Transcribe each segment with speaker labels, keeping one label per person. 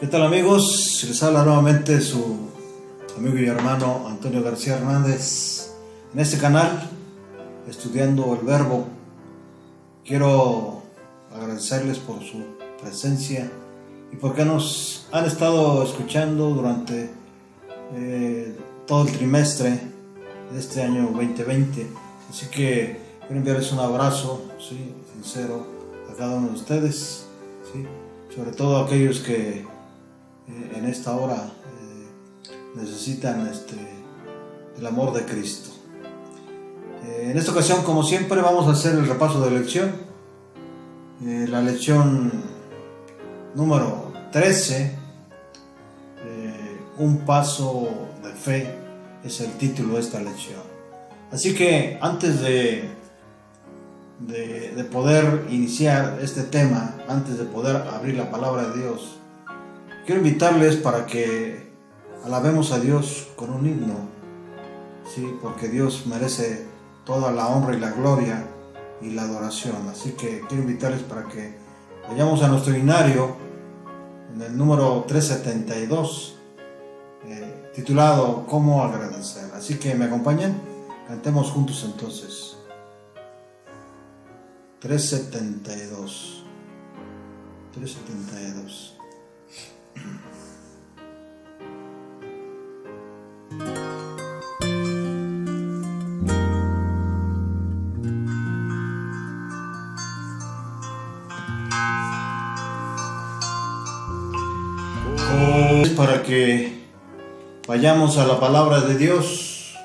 Speaker 1: ¿Qué tal, amigos? Les habla nuevamente su amigo y hermano Antonio García Hernández en este canal, estudiando el Verbo. Quiero agradecerles por su presencia y porque nos han estado escuchando durante todo el trimestre de este año 2020. Así que quiero enviarles un abrazo, ¿sí?, sincero a cada uno de ustedes, ¿sí?, sobre todo a aquellos que en esta hora necesitan el amor de Cristo. En esta ocasión, como siempre, vamos a hacer el repaso de lección. La lección número 13, un paso de fe, es el título de esta lección. Así que antes de poder iniciar este tema, antes de poder abrir la palabra de Dios, quiero invitarles para que alabemos a Dios con un himno, ¿sí?, porque Dios merece toda la honra y la gloria y la adoración. Así que quiero invitarles para que vayamos a nuestro himnario en el número 372, titulado ¿Cómo agradecer? Así que me acompañan, cantemos juntos entonces. 372. Para que vayamos a la palabra de Dios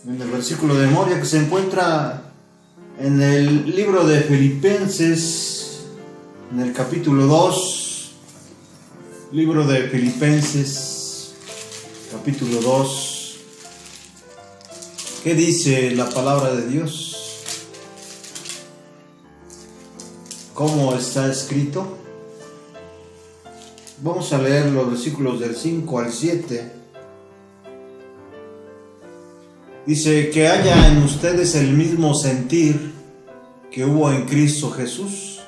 Speaker 1: en el versículo de memoria que se encuentra en el libro de Filipenses, en el capítulo 2, libro de Filipenses, capítulo 2. ¿Qué dice la palabra de Dios? ¿Cómo está escrito? Vamos a leer los versículos del 5 al 7. Dice: que haya en ustedes el mismo sentir que hubo en Cristo Jesús,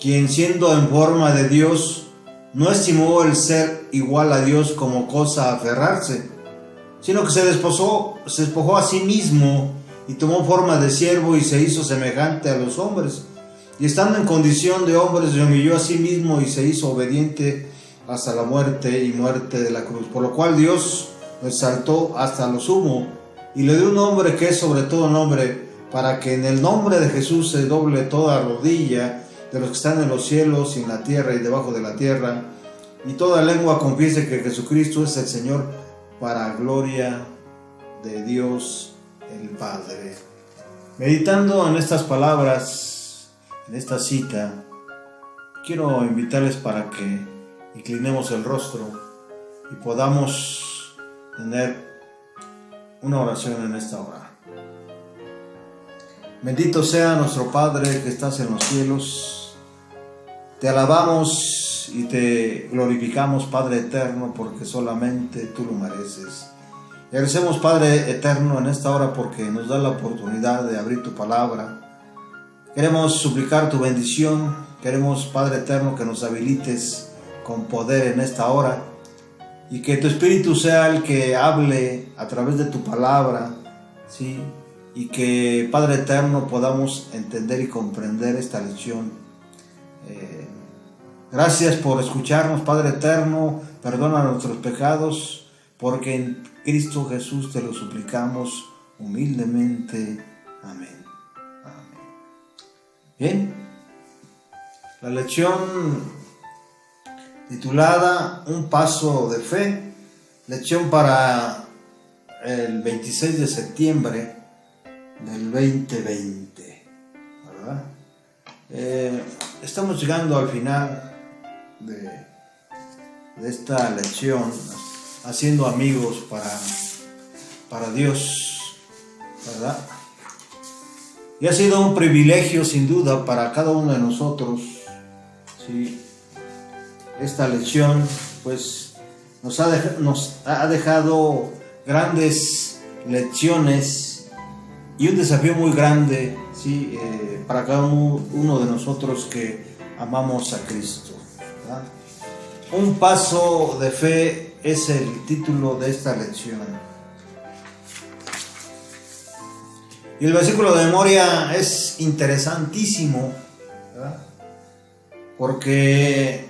Speaker 1: quien siendo en forma de Dios, no estimó el ser igual a Dios como cosa a aferrarse, sino que se despojó a sí mismo y tomó forma de siervo y se hizo semejante a los hombres. Y estando en condición de hombre, se humilló a sí mismo y se hizo obediente hasta la muerte y muerte de la cruz. Por lo cual Dios lo exaltó hasta lo sumo y le dio un nombre que es sobre todo nombre, para que en el nombre de Jesús se doble toda rodilla de los que están en los cielos y en la tierra y debajo de la tierra, y toda lengua confiese que Jesucristo es el Señor, para gloria de Dios el Padre. Meditando en estas palabras, en esta cita, quiero invitarles para que inclinemos el rostro y podamos tener una oración en esta hora. Bendito sea nuestro Padre que estás en los cielos. Te alabamos y te glorificamos, Padre eterno, porque solamente tú lo mereces. Y agradecemos, Padre eterno, en esta hora porque nos da la oportunidad de abrir tu palabra. Queremos suplicar tu bendición. Queremos, Padre eterno, que nos habilites con poder en esta hora y que tu Espíritu sea el que hable a través de tu palabra, ¿sí?, y que, Padre eterno, podamos entender y comprender esta lección. Gracias por escucharnos, Padre eterno. Perdona nuestros pecados, porque en Cristo Jesús te lo suplicamos humildemente. Amén. Bien, la lección titulada Un paso de fe, lección para el 26 de septiembre del 2020, ¿verdad? Estamos llegando al final de esta lección, haciendo amigos para Dios, ¿verdad? Y ha sido un privilegio, sin duda, para cada uno de nosotros, ¿sí? Esta lección, pues, nos ha dejado grandes lecciones y un desafío muy grande, ¿sí?, para cada uno de nosotros que amamos a Cristo, ¿verdad? Un paso de fe es el título de esta lección. Y el versículo de memoria es interesantísimo, ¿verdad? Porque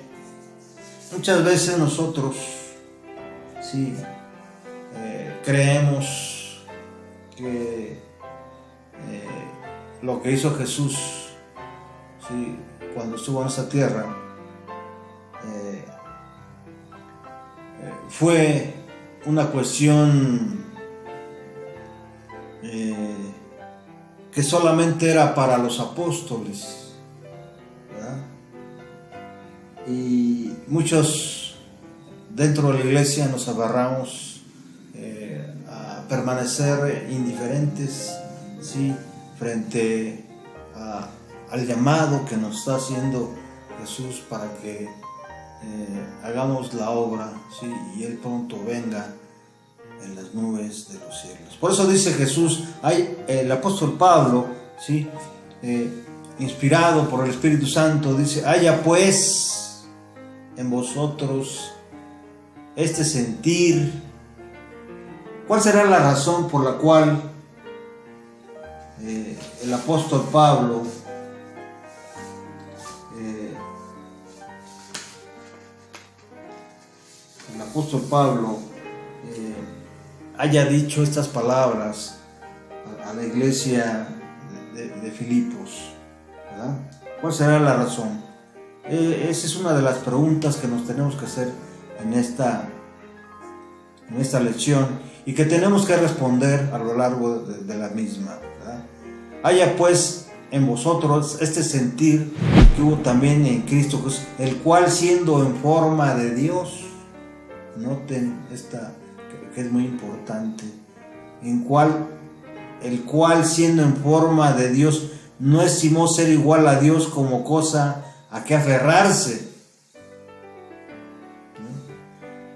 Speaker 1: muchas veces nosotros sí, creemos que lo que hizo Jesús, sí, cuando estuvo en esta tierra, fue una cuestión que solamente era para los apóstoles, ¿verdad? Y muchos dentro de la iglesia nos agarramos a permanecer indiferentes, ¿sí?, frente al llamado que nos está haciendo Jesús para que hagamos la obra, ¿sí?, y Él pronto venga en las nubes de los cielos. Por eso dice Jesús, el apóstol Pablo, ¿sí?, inspirado por el Espíritu Santo, dice: haya pues en vosotros este sentir. ¿Cuál será la razón por la cual el apóstol Pablo haya dicho estas palabras a la iglesia de Filipos, ¿verdad? ¿Cuál será la razón? Esa es una de las preguntas que nos tenemos que hacer en esta lección y que tenemos que responder a lo largo de la misma, ¿verdad? Haya pues en vosotros este sentir que hubo también en Cristo Jesús, el cual siendo en forma de Dios, noten esta que es muy importante, el cual siendo en forma de Dios no estimó ser igual a Dios como cosa a que aferrarse,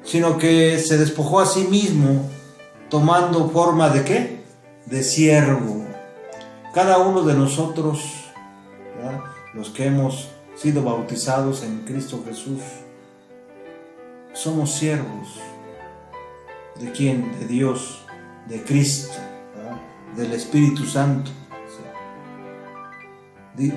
Speaker 1: sino que se despojó a sí mismo, tomando forma de ¿qué? De siervo. Cada uno de nosotros, ¿verdad?, los que hemos sido bautizados en Cristo Jesús, somos siervos. ¿De quién? De Dios, de Cristo, ¿verdad?, del Espíritu Santo.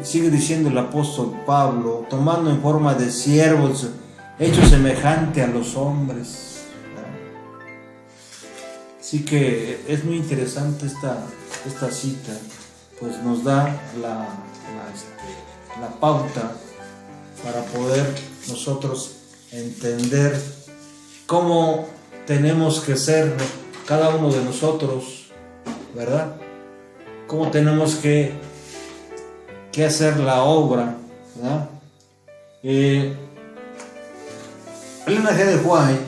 Speaker 1: Sigue diciendo el apóstol Pablo, tomando en forma de siervos, hecho semejante a los hombres, ¿verdad? Así que es muy interesante esta cita, pues nos da la pauta para poder nosotros entender cómo tenemos que ser cada uno de nosotros, ¿verdad? Cómo tenemos que hacer la obra, ¿verdad? Elena G. de White,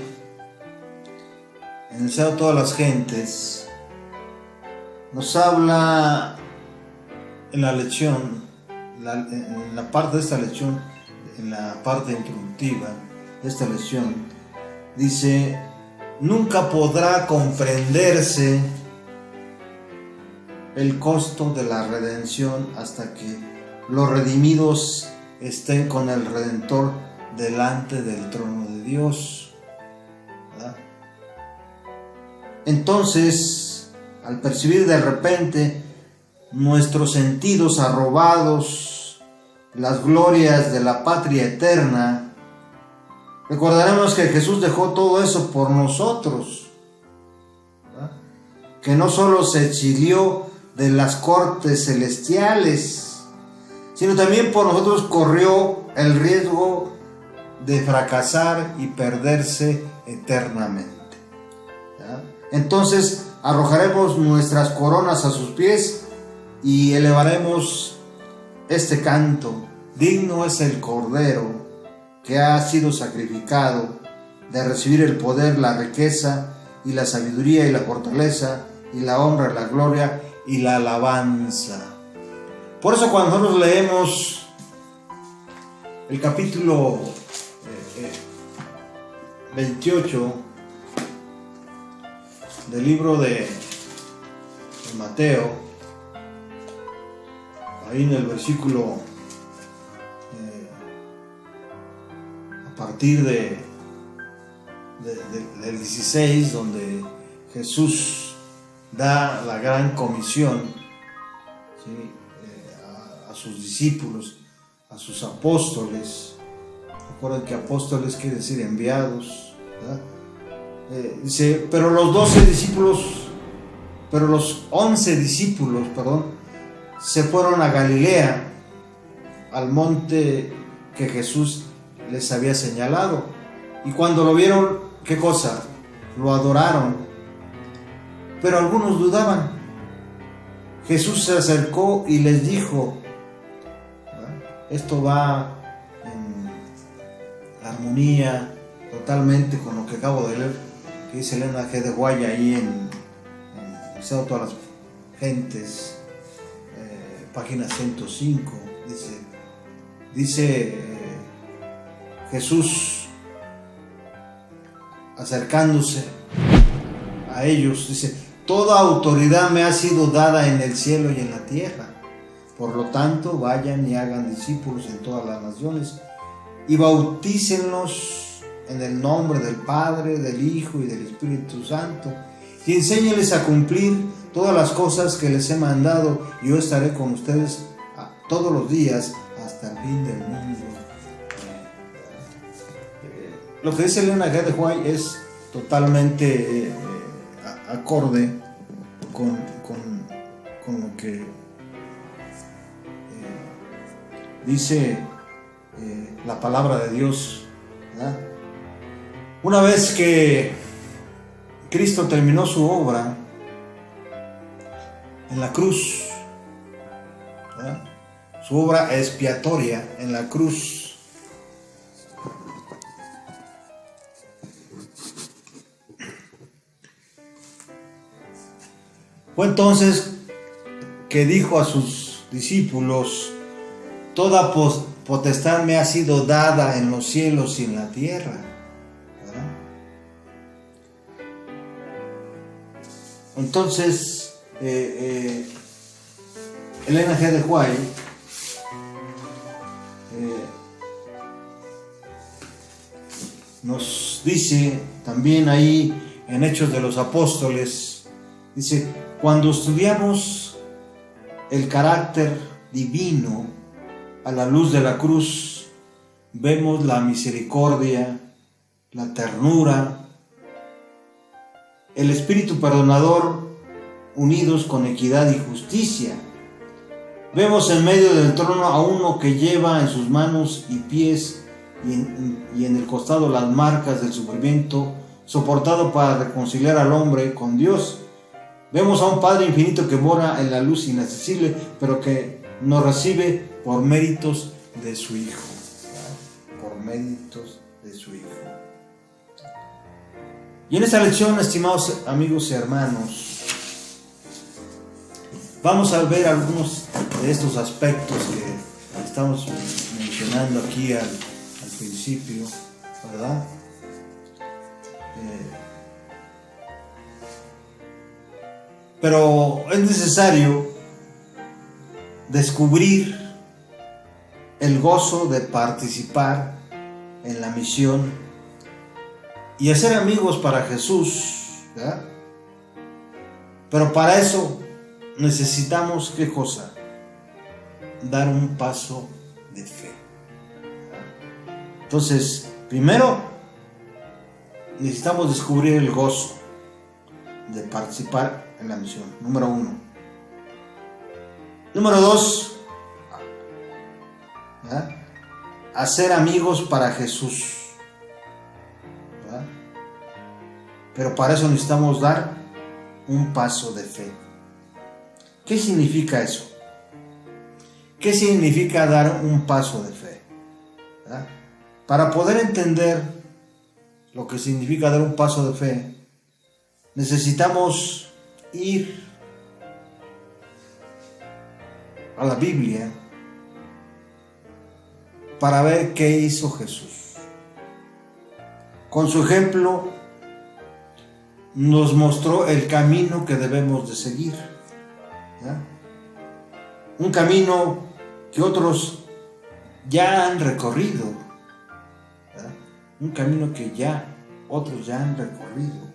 Speaker 1: en el Seado de todas las gentes, nos habla en la lección, en la parte de esta lección, en la parte introductiva de esta lección, dice: nunca podrá comprenderse el costo de la redención hasta que los redimidos estén con el Redentor delante del trono de Dios, ¿verdad? Entonces, al percibir de repente nuestros sentidos arrobados las glorias de la patria eterna, recordaremos que Jesús dejó todo eso por nosotros, ¿verdad?, que no solo se exilió de las cortes celestiales, sino también por nosotros corrió el riesgo de fracasar y perderse eternamente, ¿verdad? Entonces arrojaremos nuestras coronas a sus pies y elevaremos este canto: digno es el Cordero que ha sido sacrificado de recibir el poder, la riqueza y la sabiduría y la fortaleza y la honra, la gloria y la alabanza. Por eso cuando nosotros leemos el capítulo 28 del libro de Mateo, ahí en el versículo a partir del 16, donde Jesús da la gran comisión, ¿sí? A sus discípulos, a sus apóstoles. Recuerden que apóstoles quiere decir enviados, ¿verdad? Dice, pero los 11 discípulos, se fueron a Galilea, al monte que Jesús les había señalado. Y cuando lo vieron, ¿qué cosa? Lo adoraron. Pero algunos dudaban. Jesús se acercó y les dijo, ¿verdad? Esto va en armonía totalmente con lo que acabo de leer, que dice Elena G. de White ahí en Deseo a todas las gentes, página 105. Dice Jesús, acercándose a ellos, dice: toda autoridad me ha sido dada en el cielo y en la tierra. Por lo tanto, vayan y hagan discípulos en todas las naciones y bautícenlos en el nombre del Padre, del Hijo y del Espíritu Santo, y enséñeles a cumplir todas las cosas que les he mandado, y yo estaré con ustedes todos los días hasta el fin del mundo. Lo que dice Elena G. de White es totalmente acorde con lo que dice la palabra de Dios, ¿verdad? Una vez que Cristo terminó su obra en la cruz, ¿verdad? Su obra expiatoria en la cruz, fue entonces que dijo a sus discípulos: toda potestad me ha sido dada en los cielos y en la tierra, ¿verdad? Entonces Elena G. de White nos dice también ahí en Hechos de los Apóstoles, dice: cuando estudiamos el carácter divino a la luz de la cruz, vemos la misericordia, la ternura, el espíritu perdonador unidos con equidad y justicia. Vemos en medio del trono a uno que lleva en sus manos y pies y en el costado las marcas del sufrimiento soportado para reconciliar al hombre con Dios. Vemos a un Padre infinito que mora en la luz inaccesible, pero que nos recibe por méritos de su Hijo. Por méritos de su Hijo. Y en esta lección, estimados amigos y hermanos, vamos a ver algunos de estos aspectos que estamos mencionando aquí al principio, ¿verdad? Pero es necesario descubrir el gozo de participar en la misión y hacer amigos para Jesús, ¿verdad? Pero para eso necesitamos, ¿qué cosa? Dar un paso de fe. Entonces, primero necesitamos descubrir el gozo de participar en la misión, número 1. Número 2, ¿verdad? Hacer amigos para Jesús, ¿verdad? Pero para eso necesitamos dar un paso de fe. ¿Qué significa eso? ¿Qué significa dar un paso de fe? ¿Verdad? Para poder entender lo que significa dar un paso de fe, necesitamos ir a la Biblia para ver qué hizo Jesús. Con su ejemplo nos mostró el camino que debemos de seguir, ¿verdad? Un camino que otros ya han recorrido, ¿verdad? Un camino que ya otros ya han recorrido.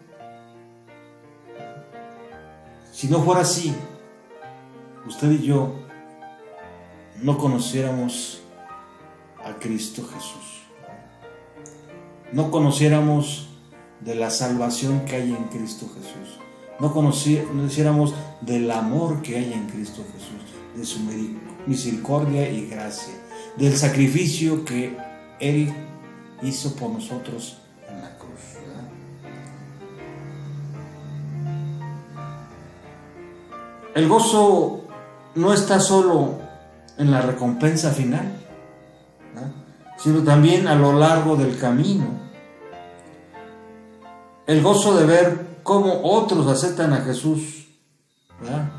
Speaker 1: Si no fuera así, usted y yo no conociéramos a Cristo Jesús. No conociéramos de la salvación que hay en Cristo Jesús. No conociéramos del amor que hay en Cristo Jesús, de su misericordia y gracia, del sacrificio que Él hizo por nosotros en la cruz, ¿verdad? El gozo no está solo en la recompensa final, ¿verdad?, sino también a lo largo del camino. El gozo de ver cómo otros aceptan a Jesús, ¿verdad?,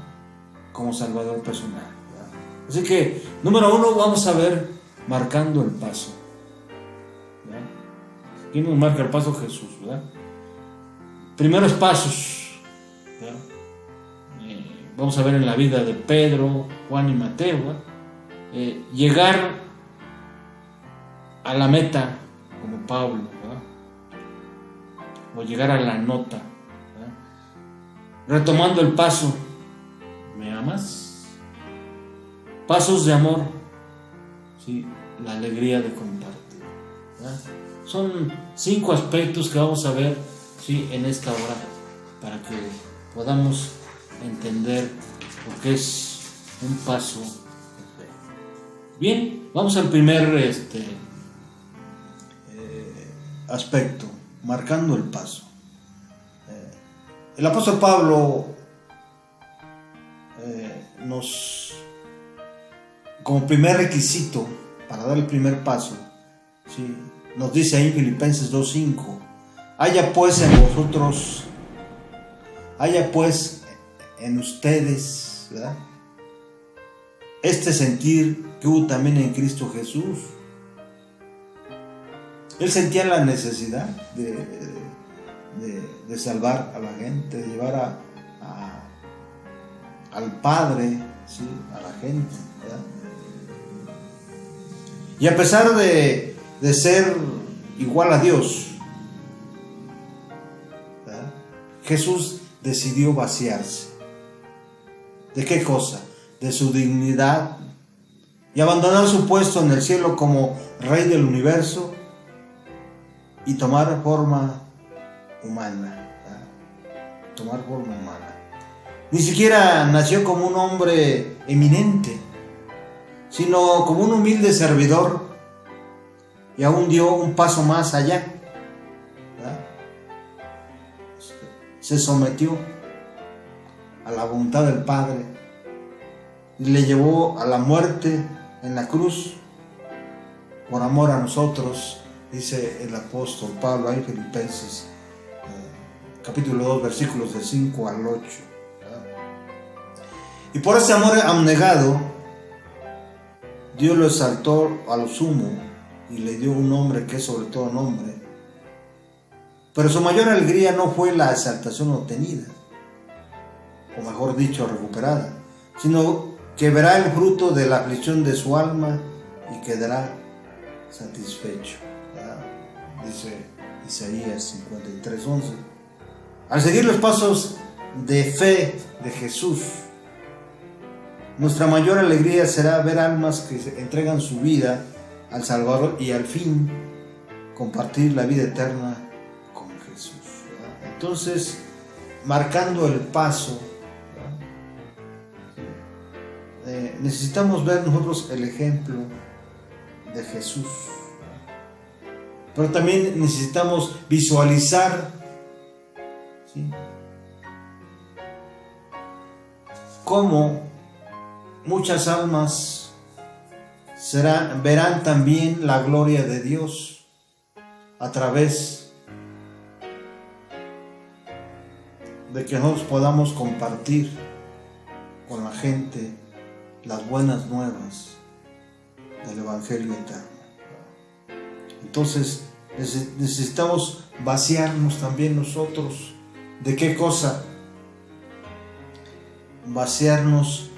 Speaker 1: como Salvador personal, ¿verdad? Así que, número 1, vamos a ver marcando el paso, ¿verdad? ¿Quién nos marca el paso? Jesús, ¿verdad? Primeros pasos, ¿verdad? Vamos a ver en la vida de Pedro, Juan y Mateo, ¿verdad? Llegar a la meta como Pablo, ¿verdad?, o llegar a la nota, ¿verdad?, retomando el paso. ¿Me amas? Pasos de amor, ¿sí?, la alegría de compartir, ¿verdad? Son 5 aspectos que vamos a ver, ¿sí?, en esta hora, para que podamos entender lo que es un paso de fe. Bien, vamos al primer aspecto, marcando el paso. El apóstol Pablo como primer requisito para dar el primer paso, ¿sí?, nos dice ahí en Filipenses 2:5: haya pues en ustedes, ¿verdad?, este sentir que hubo también en Cristo Jesús. Él sentía la necesidad de salvar a la gente, de llevar al Padre, ¿sí?, a la gente, ¿verdad? Y a pesar de ser igual a Dios, ¿verdad?, Jesús decidió vaciarse. ¿De qué cosa? De su dignidad, y abandonar su puesto en el cielo como Rey del universo y tomar forma humana, ¿verdad?, tomar forma humana. Ni siquiera nació como un hombre eminente, sino como un humilde servidor, y aún dio un paso más allá, ¿verdad? Se sometió a la voluntad del Padre y le llevó a la muerte en la cruz por amor a nosotros, dice el apóstol Pablo ahí en Filipenses capítulo 2, versículos del 5 al 8, ¿verdad? Y por ese amor abnegado, Dios lo exaltó a lo sumo y le dio un nombre que es sobre todo nombre. Pero su mayor alegría no fue la exaltación obtenida, o mejor dicho, recuperada, sino que verá el fruto de la aflicción de su alma y quedará satisfecho, ¿verdad?, dice Isaías 53:11. Al seguir los pasos de fe de Jesús, nuestra mayor alegría será ver almas que se entregan su vida al Salvador y al fin compartir la vida eterna con Jesús, ¿verdad? Entonces, marcando el paso, necesitamos ver nosotros el ejemplo de Jesús, pero también necesitamos visualizar, ¿sí?, cómo muchas almas verán también la gloria de Dios a través de que nosotros podamos compartir con la gente las buenas nuevas del Evangelio eterno. Entonces necesitamos vaciarnos también nosotros. ¿De qué cosa? Vaciarnos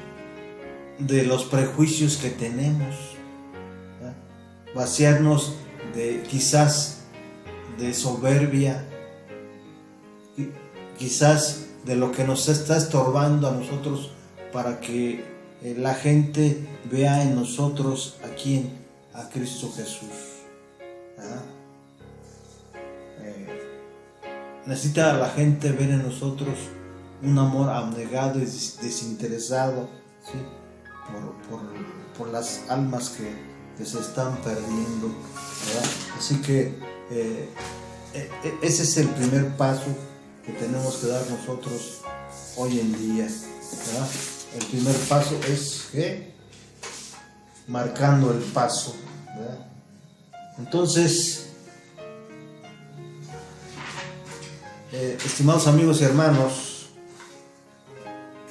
Speaker 1: de los prejuicios que tenemos, ¿verdad?, vaciarnos de quizás de soberbia, quizás de lo que nos está estorbando a nosotros para que la gente vea en nosotros a quién, a Cristo Jesús. Necesita la gente ver en nosotros un amor abnegado y desinteresado, ¿sí? por las almas que se están perdiendo, ¿verdad? Así que ese es el primer paso que tenemos que dar nosotros hoy en día, ¿verdad? El primer paso es marcando el paso, ¿verdad? Entonces, estimados amigos y hermanos,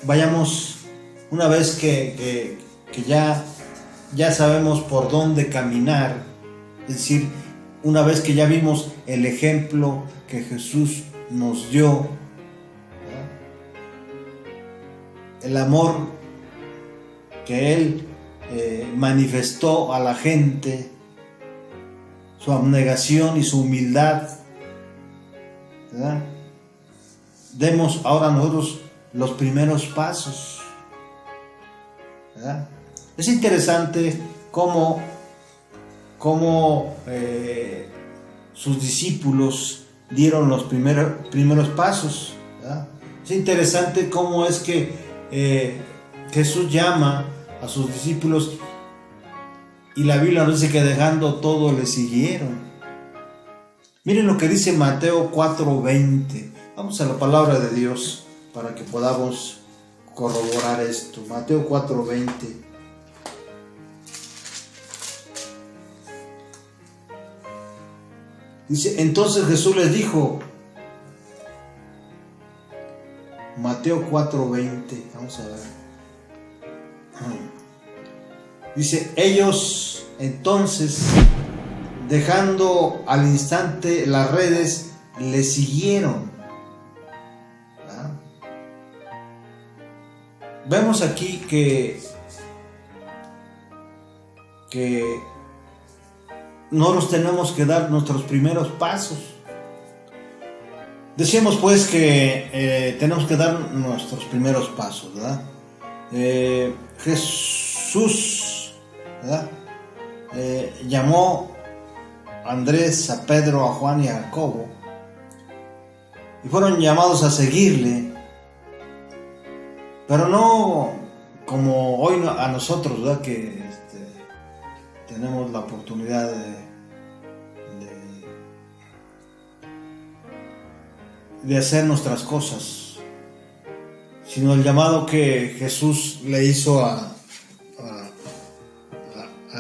Speaker 1: vayamos, una vez que ya sabemos por dónde caminar, es decir, una vez que ya vimos el ejemplo que Jesús nos dio, ¿verdad? El amor que Él manifestó a la gente, su abnegación y su humildad, ¿verdad? Demos ahora nosotros los primeros pasos, ¿verdad? Es interesante cómo sus discípulos dieron los primeros pasos, ¿verdad? Es interesante cómo es que Jesús llama a sus discípulos y la Biblia nos dice que dejando todo le siguieron. Miren lo que dice Mateo 4:20. Vamos a la palabra de Dios para que podamos corroborar esto. Mateo 4:20. Dice, entonces Jesús les dijo, Mateo 4:20, vamos a ver. Dice, ellos entonces, dejando al instante las redes, le siguieron. ¿Ah? Vemos aquí que nosotros tenemos que dar nuestros primeros pasos. Decíamos pues que tenemos que dar nuestros primeros pasos, ¿verdad? Jesús, ¿verdad? Llamó a Andrés, a Pedro, a Juan y a Jacobo y fueron llamados a seguirle, pero no como hoy a nosotros, ¿verdad? Que tenemos la oportunidad de hacer nuestras cosas, sino el llamado que Jesús le hizo a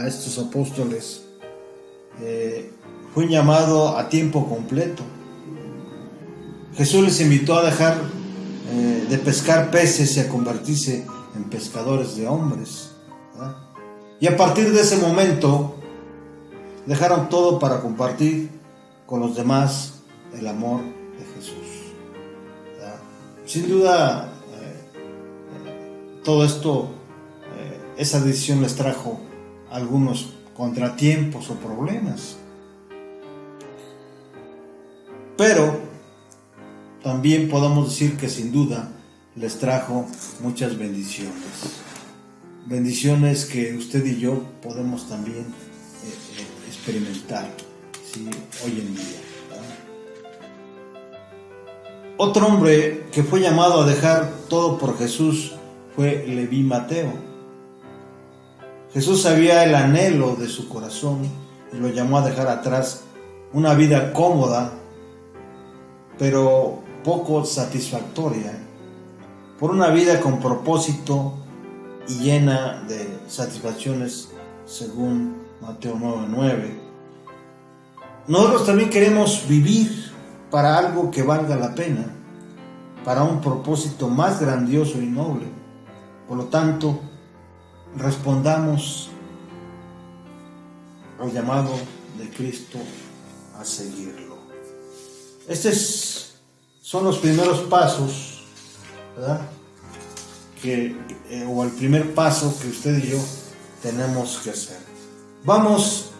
Speaker 1: estos apóstoles fue un llamado a tiempo completo. Jesús les invitó a dejar de pescar peces y a convertirse en pescadores de hombres, ¿verdad? Y a partir de ese momento dejaron todo para compartir con los demás el amor de Jesús, ¿verdad? Sin duda, todo esto, esa decisión les trajo algunos contratiempos o problemas, pero también podemos decir que sin duda les trajo muchas bendiciones. Bendiciones que usted y yo podemos también experimentar, ¿sí? Hoy en día, ¿verdad? Otro hombre que fue llamado a dejar todo por Jesús fue Leví Mateo. Jesús sabía el anhelo de su corazón y lo llamó a dejar atrás una vida cómoda, pero poco satisfactoria, por una vida con propósito y llena de satisfacciones, según Mateo 9:9. Nosotros también queremos vivir para algo que valga la pena, para un propósito más grandioso y noble. Por lo tanto, respondamos al llamado de Cristo a seguirlo. Estos son los primeros pasos, ¿verdad? O el primer paso que usted y yo tenemos que hacer. Vamos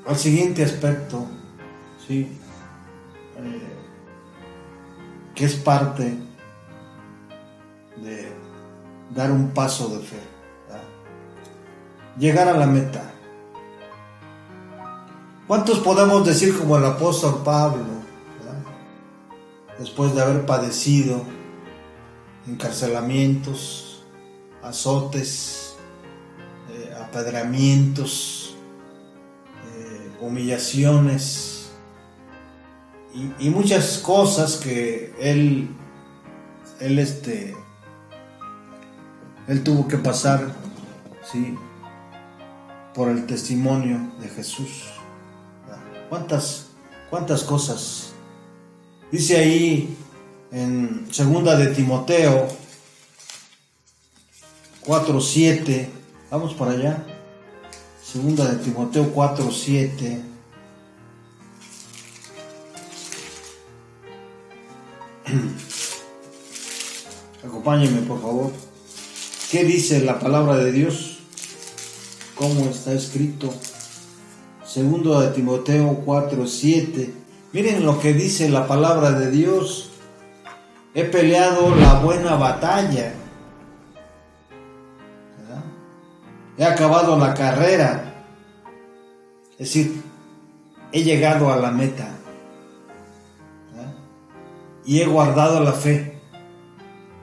Speaker 1: al siguiente aspecto, ¿sí? que es parte de dar un paso de fe, ¿verdad? Llegar a la meta. ¿Cuántos podemos decir como el apóstol Pablo, ¿verdad? Después de haber padecido encarcelamientos, azotes, apedreamientos, humillaciones y muchas cosas que él tuvo que pasar, ¿sí?, por el testimonio de Jesús? ¿Cuántas cosas? Dice ahí en 2 de Timoteo 4:7, vamos para allá. 2 de Timoteo 4:7. Acompáñenme, por favor. ¿Qué dice la palabra de Dios? ¿Cómo está escrito? 2 de Timoteo 4:7. Miren lo que dice la palabra de Dios. He peleado la buena batalla, ¿verdad? He acabado la carrera. Es decir, he llegado a la meta, ¿verdad? Y he guardado la fe,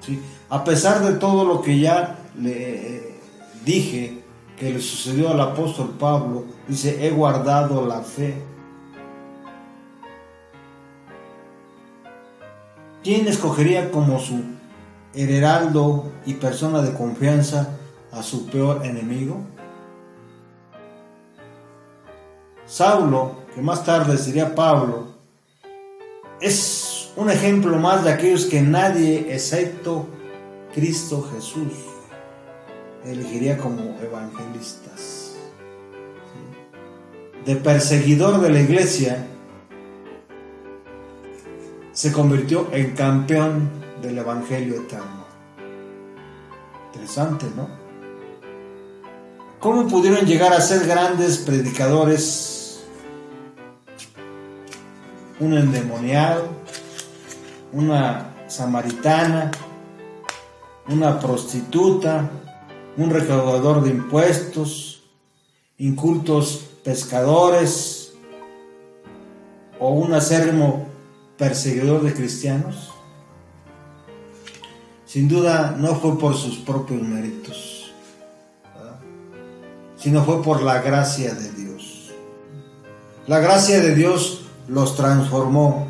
Speaker 1: ¿sí? A pesar de todo lo que ya le dije que le sucedió al apóstol Pablo, dice, he guardado la fe. ¿Quién escogería como su heraldo y persona de confianza a su peor enemigo? Saulo, que más tarde sería Pablo, es un ejemplo más de aquellos que nadie excepto Cristo Jesús elegiría como evangelistas. De perseguidor de la iglesia se convirtió en campeón del evangelio eterno. Interesante, ¿no? ¿Cómo pudieron llegar a ser grandes predicadores? Un endemoniado, una samaritana, una prostituta, un recaudador de impuestos, incultos pescadores o un acérrimo perseguidor de cristianos? Sin duda no fue por sus propios méritos, ¿verdad?, sino fue por la gracia de Dios. La gracia de Dios los transformó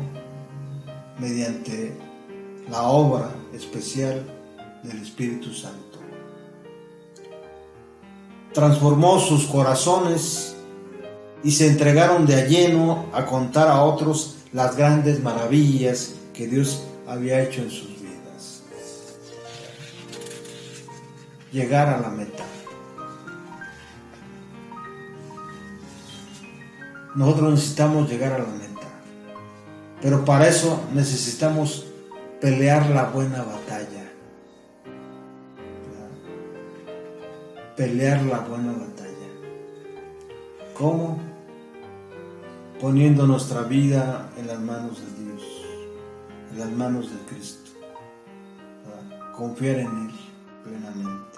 Speaker 1: mediante la obra especial del Espíritu Santo. Transformó sus corazones y se entregaron de a lleno a contar a otros las grandes maravillas que Dios había hecho en sus vidas. Llegar a la meta. Nosotros necesitamos llegar a la meta, pero para eso necesitamos pelear la buena batalla. Pelear la buena batalla. ¿Cómo? Poniendo nuestra vida en las manos de Dios, en las manos de Cristo, ¿verdad? Confiar en Él plenamente.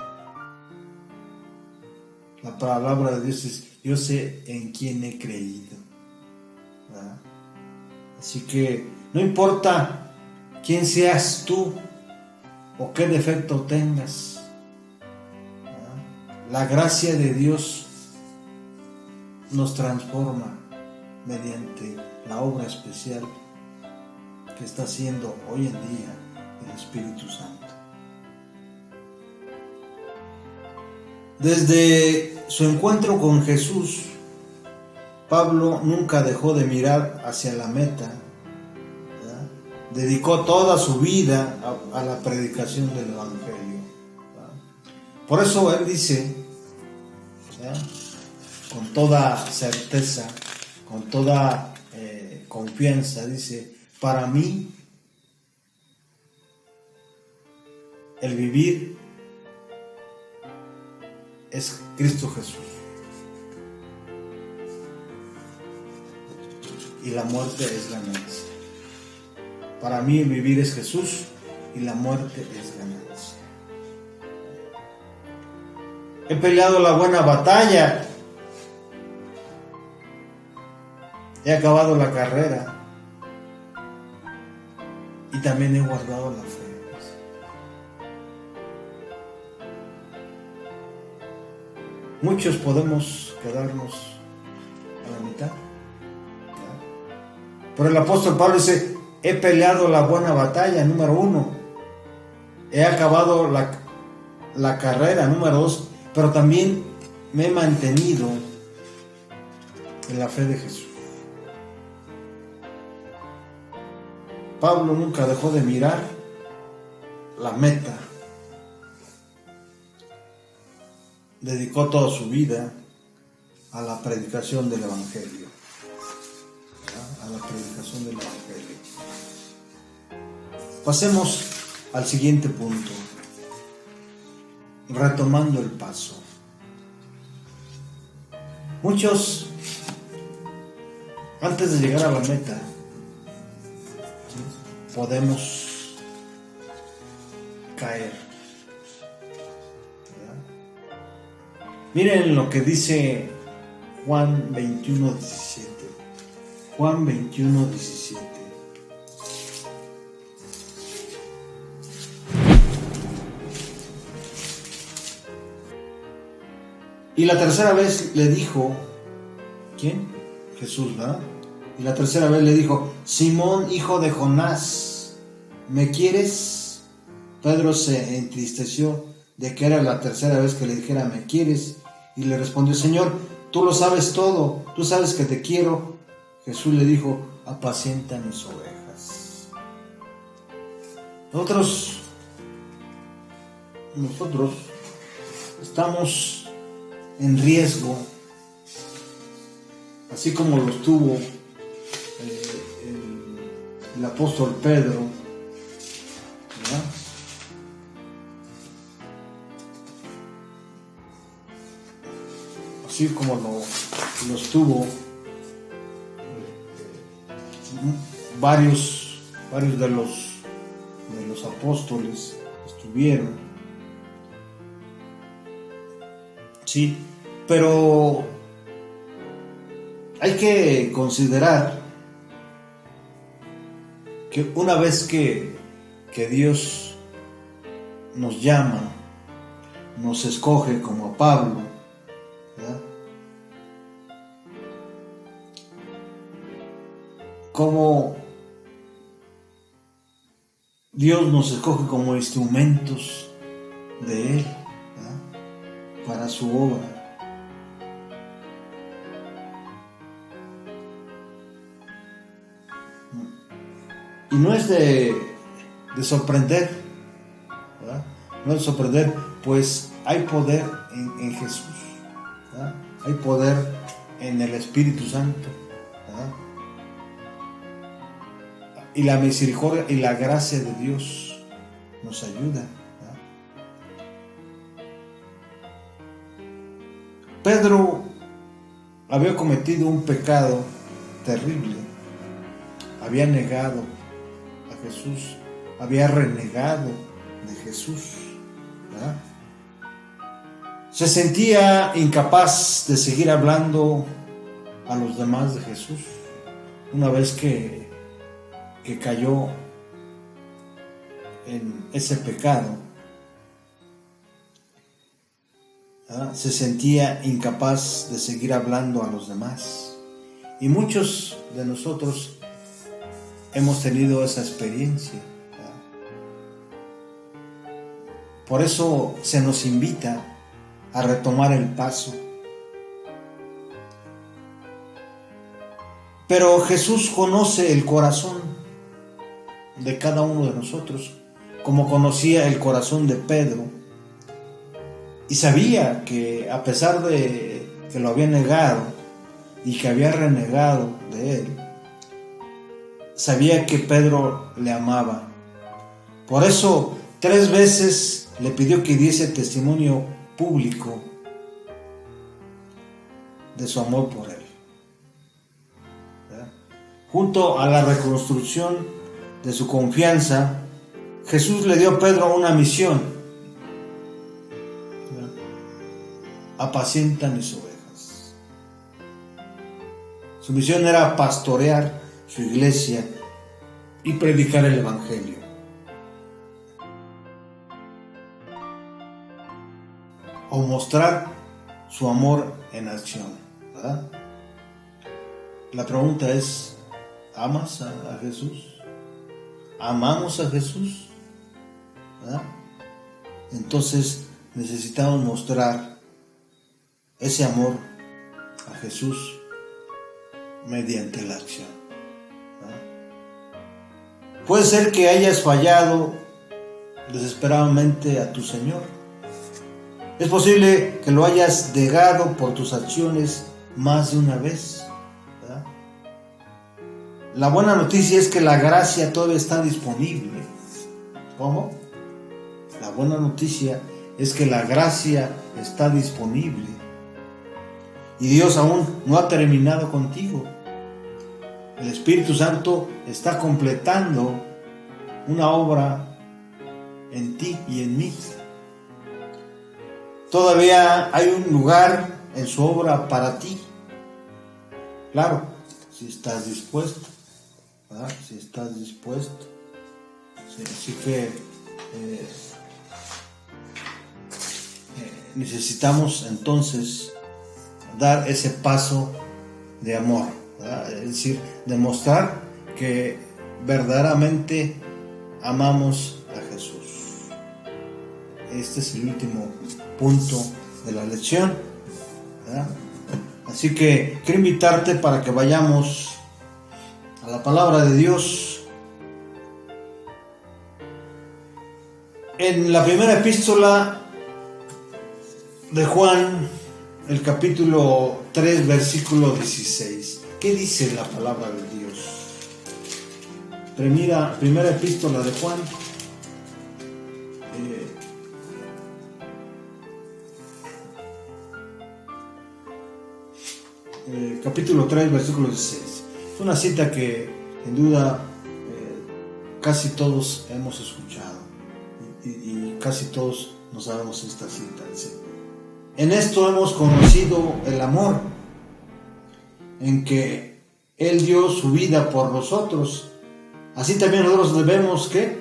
Speaker 1: La palabra de Dios es: yo sé en quién he creído, ¿verdad? Así que no importa quién seas tú o qué defecto tengas, la gracia de Dios nos transforma mediante la obra especial que está haciendo hoy en día el Espíritu Santo. Desde su encuentro con Jesús, Pablo nunca dejó de mirar hacia la meta, ¿verdad? Dedicó toda su vida a la predicación del Evangelio, ¿verdad? Por eso él dice, ¿verdad?, con toda certeza, con toda confianza, dice: para mí el vivir es Cristo Jesús y la muerte es ganancia. Para mí el vivir es Jesús y la muerte es ganancia. He peleado la buena batalla. He acabado la carrera. Y también he guardado la fe. Muchos podemos quedarnos a la mitad. Pero el apóstol Pablo dice, he peleado la buena batalla, número 1. He acabado la carrera, número 2. Pero también me he mantenido en la fe de Jesús. Pablo nunca dejó de mirar la meta. Dedicó toda su vida a la predicación del Evangelio. A la predicación del Evangelio. Pasemos al siguiente punto. Retomando el paso. Muchos, antes de llegar a la meta, podemos caer. Miren lo que dice Juan 21:17. Juan 21:17. Y la tercera vez le dijo, ¿quién? Jesús, ¿verdad? Y la tercera vez le dijo, Simón, hijo de Jonás, ¿me quieres? Pedro se entristeció de que era la tercera vez que le dijera, ¿me quieres? Y le respondió, Señor, tú lo sabes todo, tú sabes que te quiero. Jesús le dijo, apacienta mis ovejas. Nosotros estamos en riesgo, así como lo estuvo el apóstol Pedro, ¿verdad? Así como lo estuvo varios de los apóstoles estuvieron, sí, pero hay que considerar que una vez que Dios nos llama, nos escoge como a Pablo, ¿verdad? Como Dios nos escoge como instrumentos de Él, ¿verdad? Para su obra. Y no es de sorprender, ¿verdad? No es de sorprender, pues hay poder en Jesús, ¿verdad? Hay poder en el Espíritu Santo, ¿verdad? Y la misericordia y la gracia de Dios nos ayuda, ¿verdad? Pedro había cometido un pecado terrible. Había negado a Jesús, había renegado de Jesús, ¿verdad? Se sentía incapaz de seguir hablando a los demás de Jesús. Una vez que cayó en ese pecado, ¿verdad? Se sentía incapaz de seguir hablando a los demás. Y muchos de nosotros hemos tenido esa experiencia, ¿verdad? Por eso se nos invita a retomar el paso. Pero Jesús conoce el corazón de cada uno de nosotros, como conocía el corazón de Pedro, y sabía que a pesar de que lo había negado y que había renegado de él, sabía que Pedro le amaba. Por eso 3 veces le pidió que diese testimonio público de su amor por él, ¿verdad? Junto a la reconstrucción de su confianza, Jesús le dio a Pedro una misión: apacienta mis ovejas. Su misión era pastorear su iglesia y predicar el evangelio. O mostrar su amor en acción, ¿verdad? La pregunta es: ¿amas a Jesús? ¿Amamos a Jesús? ¿Verdad? Entonces necesitamos mostrar ese amor a Jesús mediante la acción, ¿verdad? Puede ser que hayas fallado desesperadamente a tu Señor. Es posible que lo hayas negado por tus acciones más de una vez, ¿verdad? La buena noticia es que la gracia todavía está disponible. ¿Cómo? La buena noticia es que la gracia está disponible. Y Dios aún no ha terminado contigo. El Espíritu Santo está completando una obra en ti y en mí. Todavía hay un lugar en su obra para ti. Claro, si estás dispuesto, ¿verdad? Si estás dispuesto. Sí, así que necesitamos entonces dar ese paso de amor, ¿verdad? Es decir, demostrar que verdaderamente amamos a Jesús. Este es el último punto de la lección, ¿verdad? Así que quiero invitarte para que vayamos a la palabra de Dios. En la primera epístola de Juan, el capítulo 3, versículo 16. ¿Qué dice la palabra de Dios? Primera epístola de Juan, capítulo 3, versículo 16. Es una cita que sin duda casi todos hemos escuchado y casi todos no sabemos esta cita. ¿Sí? En esto hemos conocido el amor, en que Él dio su vida por nosotros. Así también nosotros debemos ¿qué?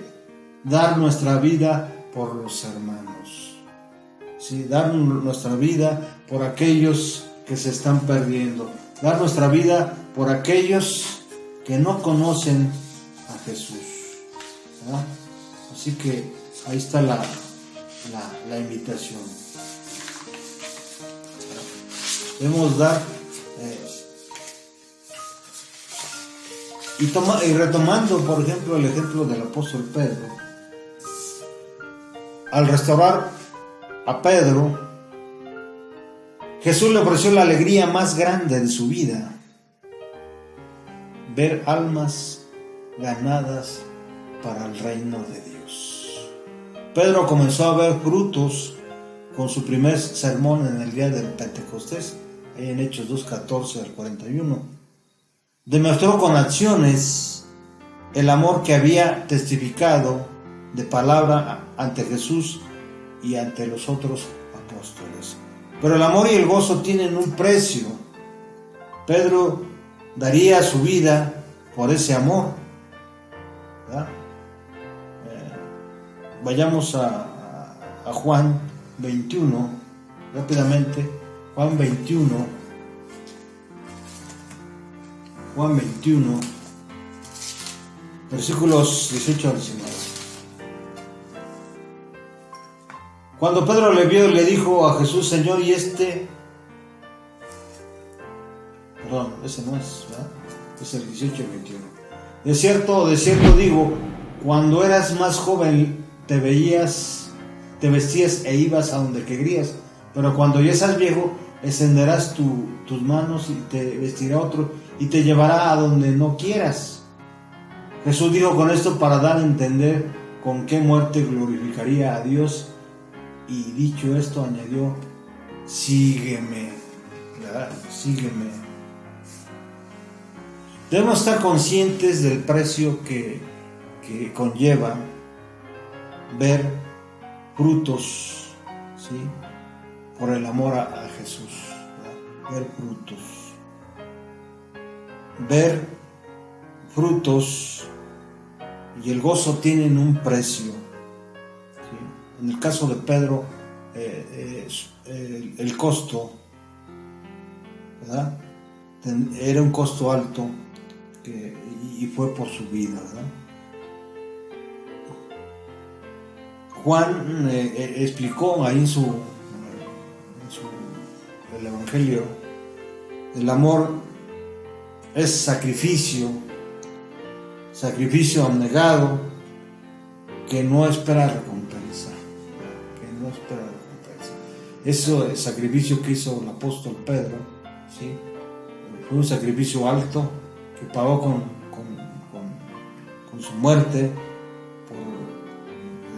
Speaker 1: Dar nuestra vida por los hermanos. ¿Sí? Dar nuestra vida por aquellos que se están perdiendo. Dar nuestra vida por aquellos que no conocen a Jesús, ¿verdad? Así que ahí está la invitación. Debemos dar y retomando por ejemplo el ejemplo del apóstol Pedro, al restaurar a Pedro, Jesús le ofreció la alegría más grande de su vida: ver almas ganadas para el reino de Dios. Pedro comenzó a ver frutos con su primer sermón en el día del Pentecostés, ahí en Hechos 2:14 al 41. Demostró con acciones el amor que había testificado de palabra ante Jesús y ante los otros apóstoles. Pero el amor y el gozo tienen un precio. Pedro daría su vida por ese amor, ¿verdad? Vayamos a Juan 21, rápidamente. Juan 21, versículos 18 al 19. Cuando Pedro le vio, le dijo a Jesús: Señor, y perdón, ese no es, ¿verdad? Es el 18 y 21. De cierto digo, cuando eras más joven te vestías e ibas a donde querías, pero cuando ya seas viejo, extenderás tus manos y te vestirá otro y te llevará a donde no quieras. Jesús dijo con esto para dar a entender con qué muerte glorificaría a Dios, y dicho esto añadió: sígueme, ¿verdad? Sígueme. Debemos estar conscientes del precio que que conlleva ver frutos, ¿sí?, por el amor a Jesús, ¿verdad? Ver frutos y el gozo tienen un precio, ¿sí? En el caso de Pedro, el costo, ¿verdad?, era un costo alto y fue por su vida, ¿verdad? Juan explicó ahí el Evangelio, el amor es sacrificio abnegado que no espera recompensa, Eso, el sacrificio que hizo el apóstol Pedro, ¿sí?, fue un sacrificio alto que pagó con su muerte por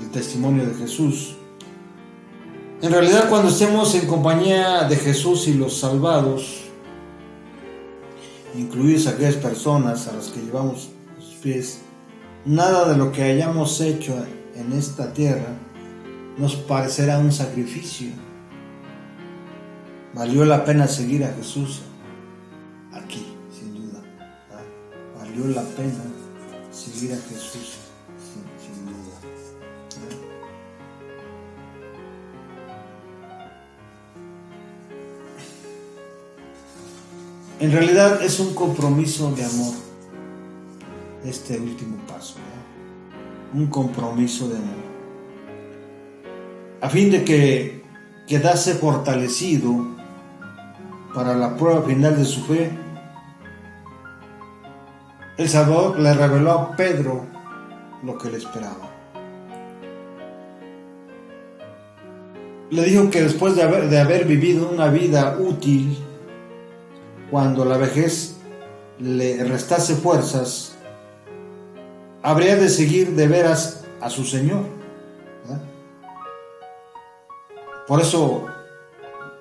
Speaker 1: el testimonio de Jesús. En realidad, cuando estemos en compañía de Jesús y los salvados, incluidas aquellas personas a las que llevamos sus pies, nada de lo que hayamos hecho en esta tierra nos parecerá un sacrificio. Valió la pena seguir a Jesús aquí, sin duda, ¿verdad? Valió la pena seguir a Jesús, sin duda, ¿verdad? En realidad es un compromiso de amor, este último paso, ¿verdad? Un compromiso de amor, a fin de que quedase fortalecido para la prueba final de su fe. El Salvador le reveló a Pedro lo que le esperaba. Le dijo que después de haber vivido una vida útil, cuando la vejez le restase fuerzas, habría de seguir de veras a su Señor, ¿verdad? Por eso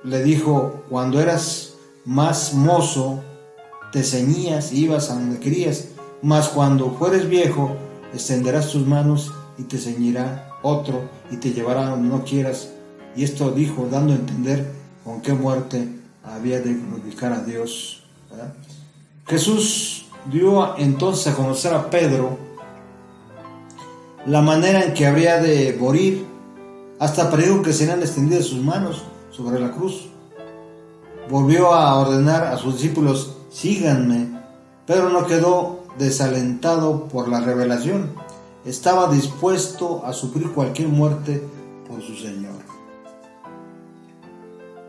Speaker 1: le dijo: cuando eras más mozo, te ceñías y ibas a donde querías, mas cuando fueres viejo, extenderás tus manos y te ceñirá otro y te llevará donde no quieras. Y esto dijo, dando a entender con qué muerte había de glorificar a Dios, ¿verdad? Jesús dio entonces a conocer a Pedro la manera en que habría de morir, hasta predijo que serían extendidas sus manos sobre la cruz. Volvió a ordenar a sus discípulos: síganme. Pedro no quedó desalentado por la revelación, estaba dispuesto a sufrir cualquier muerte por su Señor.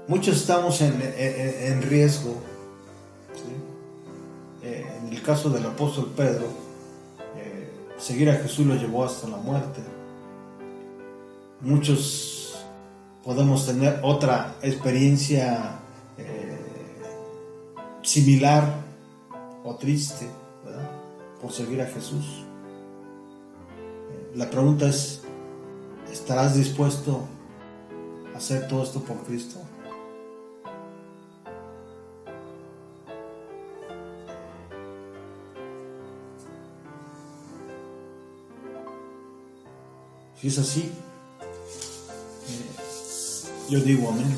Speaker 1: Muchos estamos en riesgo, ¿sí? En el caso del apóstol Pedro, seguir a Jesús lo llevó hasta la muerte. Muchos podemos tener otra experiencia similar o triste, ¿verdad?, por seguir a Jesús. La pregunta es: ¿estarás dispuesto a hacer todo esto por Cristo? Si es así, yo digo amén.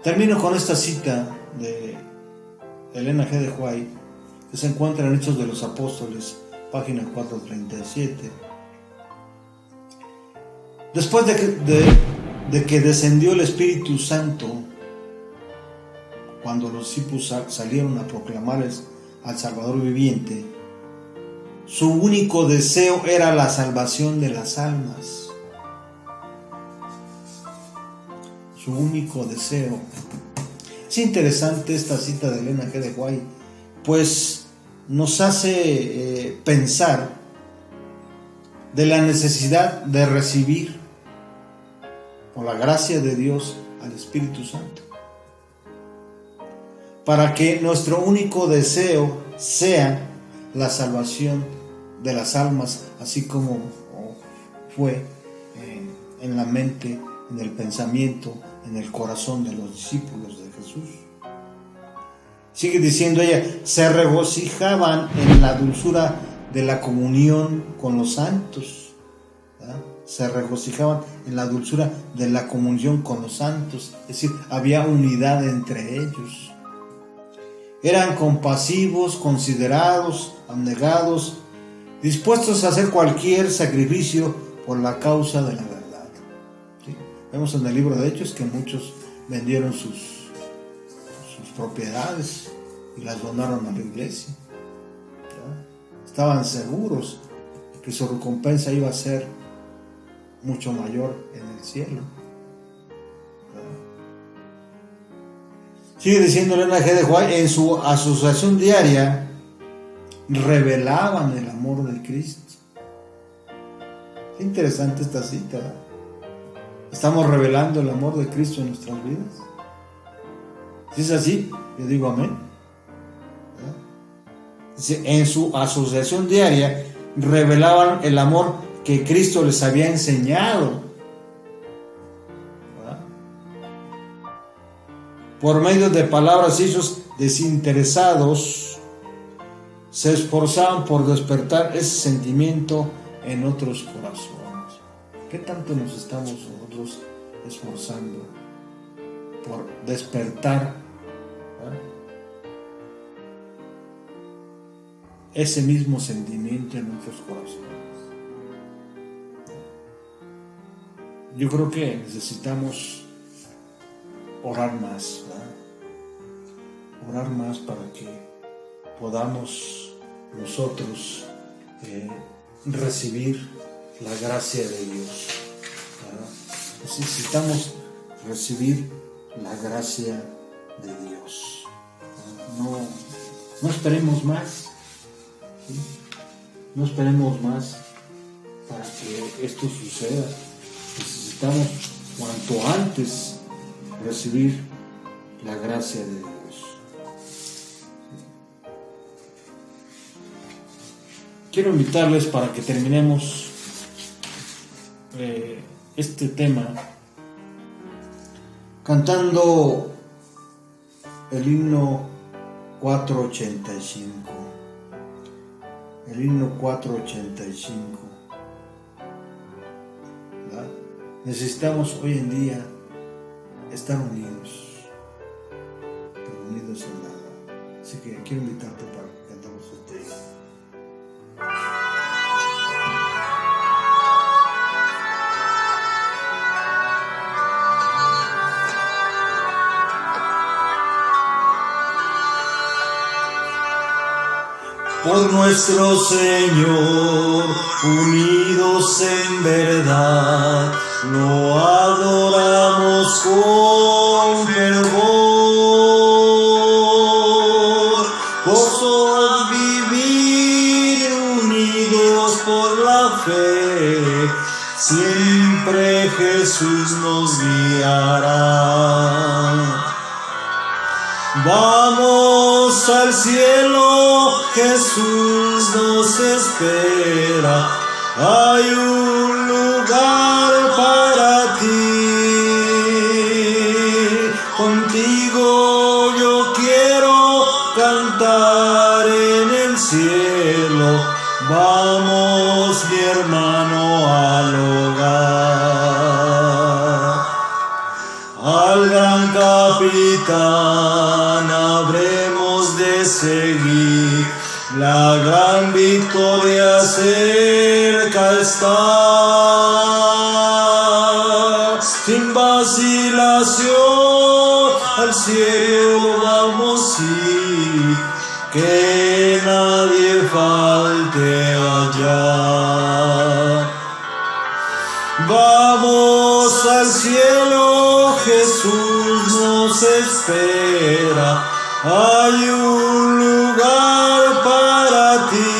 Speaker 1: Termino con esta cita de Elena G. de White, que se encuentra en Hechos de los Apóstoles, página 437. Después de que descendió el Espíritu Santo, cuando los discípulos salieron a proclamarles al Salvador viviente, su único deseo era la salvación de las almas. Su único deseo. Es interesante esta cita de Elena G. de White, pues nos hace pensar de la necesidad de recibir, por la gracia de Dios, al Espíritu Santo, para que nuestro único deseo sea la salvación de las almas, así como fue en la mente, en el pensamiento, en el corazón de los discípulos de Jesús. Sigue diciendo ella: se regocijaban en la dulzura de la comunión con los santos, ¿verdad? Se regocijaban en la dulzura de la comunión con los santos, es decir, había unidad entre ellos. Eran compasivos, considerados, abnegados, dispuestos a hacer cualquier sacrificio por la causa de la verdad. ¿Sí? Vemos en el libro de Hechos que muchos vendieron sus propiedades y las donaron a la iglesia. ¿Verdad? Estaban seguros de que su recompensa iba a ser mucho mayor en el cielo. ¿Verdad? Sigue diciendo Elena G. de White, en su asociación diaria revelaban el amor de Cristo. Qué interesante esta cita, ¿verdad? ¿Estamos revelando el amor de Cristo en nuestras vidas? Si es así, yo digo amén. ¿Verdad? En su asociación diaria revelaban el amor que Cristo les había enseñado. ¿Verdad? Por medio de palabras y hechos desinteresados, se esforzaban por despertar ese sentimiento en otros corazones. ¿Qué tanto nos estamos nosotros esforzando por despertar, ¿verdad?, ese mismo sentimiento en nuestros corazones? Yo creo que necesitamos orar más, ¿verdad? Orar más para que podamos nosotros recibir la gracia de Dios, ¿verdad? Necesitamos recibir la gracia de Dios. No esperemos más, ¿sí? No esperemos más para que esto suceda. Necesitamos cuanto antes recibir la gracia de Dios. Quiero invitarles para que terminemos este tema cantando el himno 485. El himno 485. ¿Verdad? Necesitamos hoy en día estar unidos, pero unidos en nada. Así que quiero invitarte para que cantemos este himno. Por nuestro Señor, unidos en verdad, lo adoramos con fervor. Por vivir unidos por la fe, siempre Jesús nos guiará. Vamos al cielo, Jesús nos espera, hay un lugar para ti. Contigo yo quiero cantar en el cielo, vamos mi hermano al hogar. Al gran capitán habremos de seguir, la gran victoria cerca está. Sin vacilación al cielo vamos ir, que nadie falte allá. Vamos al cielo, Jesús nos espera, hay un lugar para ti.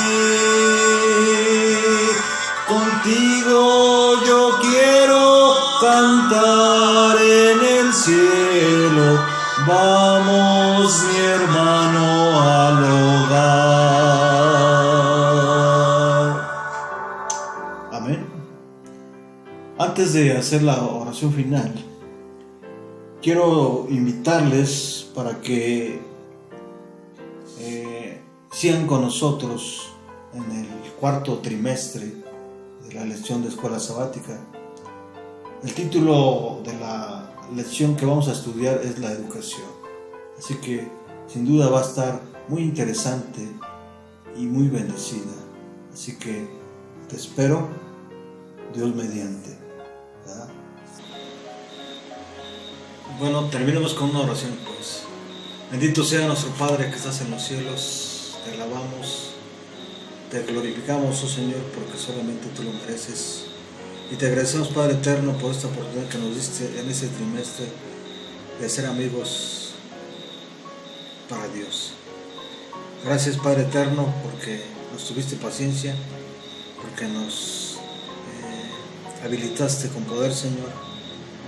Speaker 1: Contigo yo quiero cantar en el cielo, vamos mi hermano al hogar. Amén. Antes de hacer la oración final, quiero invitarles para que sigan con nosotros en el cuarto trimestre de la lección de escuela sabática. El título de la lección que vamos a estudiar es la educación. Así que sin duda va a estar muy interesante y muy bendecida. Así que te espero, Dios mediante, ¿verdad? Bueno, terminemos con una oración pues. Bendito sea nuestro Padre que estás en los cielos, te alabamos, te glorificamos, oh Señor, porque solamente tú lo mereces. Y te agradecemos, Padre eterno, por esta oportunidad que nos diste en ese trimestre de ser amigos para Dios. Gracias, Padre eterno, porque nos tuviste paciencia, porque nos habilitaste con poder, Señor,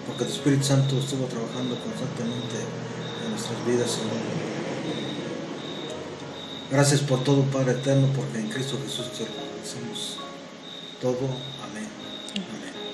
Speaker 1: porque tu Espíritu Santo estuvo trabajando constantemente en nuestras vidas, Señor. Gracias por todo, Padre eterno, porque en Cristo Jesús te lo agradecemos todo. Amén. Amén.